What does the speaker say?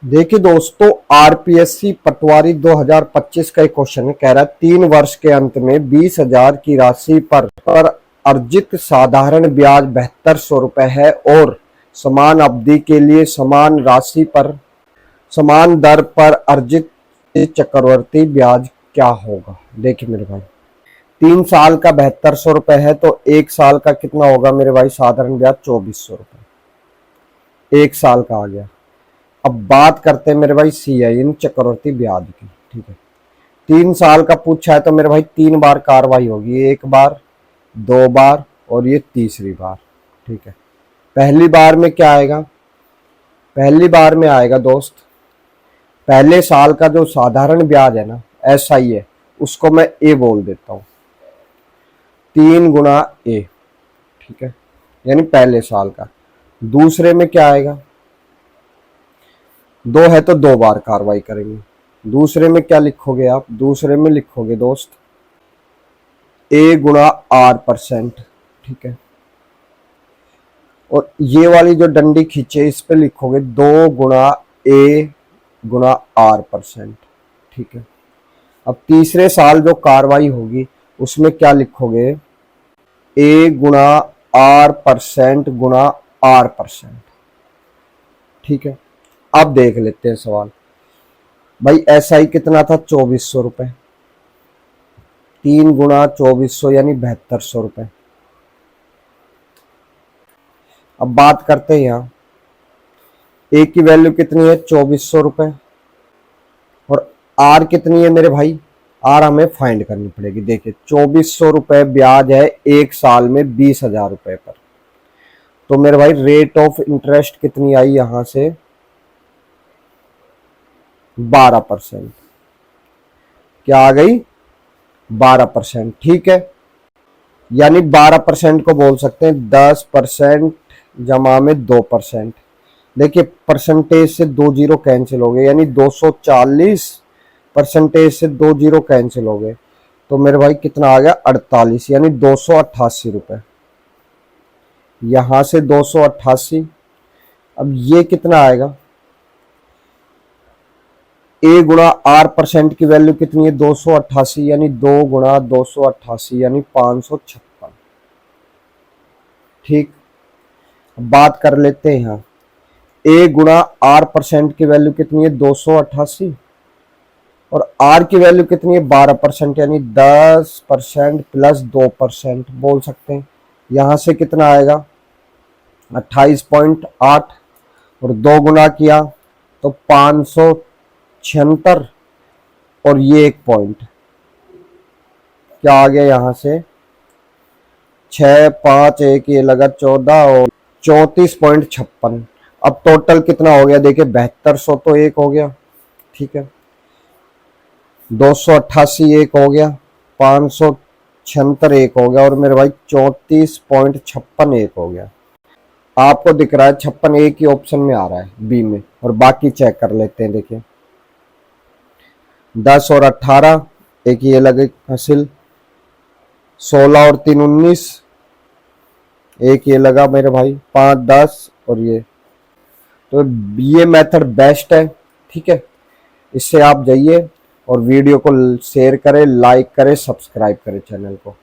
देखिए दोस्तों, आरपीएससी पटवारी 2025 का एक क्वेश्चन कह रहा है 3 वर्ष के अंत में 20,000 की राशि पर अर्जित साधारण ब्याज 7200 रुपए है और समान अवधि के लिए समान राशि पर समान दर पर अर्जित चक्रवर्ती ब्याज क्या होगा। देखिए मेरे भाई, 3 साल का 7200 रुपए है तो 1 साल का कितना होगा मेरे भाई? साधारण ब्याज 2400 रुपए 1 साल का आ गया। अब बात करते हैं मेरे भाई सीआई इन चक्रवर्ती ब्याज की। ठीक है, 3 साल का पूछा है तो मेरे भाई 3 बार कार्रवाई होगी, 1 बार, 2 बार और ये तीसरी बार। ठीक है, पहली बार में क्या आएगा? पहली बार में आएगा दोस्त, पहले साल का जो साधारण ब्याज है ना, एसआई है, उसको मैं ए बोल देता हूं, 3 गुना ए। ठीक है, यानी पहले साल का। दूसरे में क्या आएगा? 2 है तो 2 बार कार्रवाई करेंगे। दूसरे में क्या लिखोगे आप? दूसरे में लिखोगे दोस्त ए गुणा आर %। ठीक है, और ये वाली जो डंडी खींचे इस पे लिखोगे 2 गुणा ए गुणा आर %। ठीक है, अब तीसरे साल जो कार्रवाई होगी उसमें क्या लिखोगे? ए गुणा आर % गुणा आर %। ठीक है, अब देख लेते हैं सवाल। भाई एसआई कितना था? 2400 रुपए, 3 गुणा 2400 यानी 7200 रुपए। अब बात करते हैं यहाँ, ए की वैल्यू कितनी है? 2400 रुपए, और आर कितनी है मेरे भाई? आर हमें फाइंड करनी पड़ेगी। देखिए 2400 रुपए ब्याज है 1 साल में 20,000 रुपए पर, तो मेरे भाई रेट ऑफ इंटरेस्ट कितनी आई यहां से? 12%। क्या आ गई? 12%। ठीक है, यानी 12% को बोल सकते हैं 10% जमा में 2%। देखिए परसेंटेज से 2 जीरो कैंसिल हो गए, यानी 240 परसेंटेज से 2 जीरो कैंसिल हो गए, तो मेरे भाई कितना आ गया? 48, यानी 288 रुपए। यहां से 288। अब ये कितना आएगा? ए गुणा आर % की वैल्यू कितनी है? 288, यानी 2 गुणा 288 यानी 556। ठीक, बात कर लेते हैं यहाँ, ए गुणा आर % की वैल्यू कितनी है? 288, और आर की वैल्यू कितनी है? 12%, यानी 10% प्लस 2% बोल सकते हैं। यहां से कितना आएगा? 28.8, और 2 गुना किया तो 576, और ये 1 पॉइंट क्या आ गया यहां से? 6 5 1 ये लगा 14 और 34.56। अब टोटल कितना हो गया? देखिए 7200 तो 1 हो गया। ठीक है, 288 1 हो गया, 576 1 हो गया, और मेरे भाई 34.56 1 हो गया। आपको दिख रहा है 56 एक ही ऑप्शन में आ रहा है, बी में, और बाकी चेक कर लेते हैं। देखिए 10 और 18 एक ये लगे हासिल, 16 और 3 19 एक ये लगा मेरे भाई, 5 10 और ये, तो ये मेथड बेस्ट है। ठीक है, इससे आप जाइए और वीडियो को शेयर करें, लाइक करें, सब्सक्राइब करें चैनल को।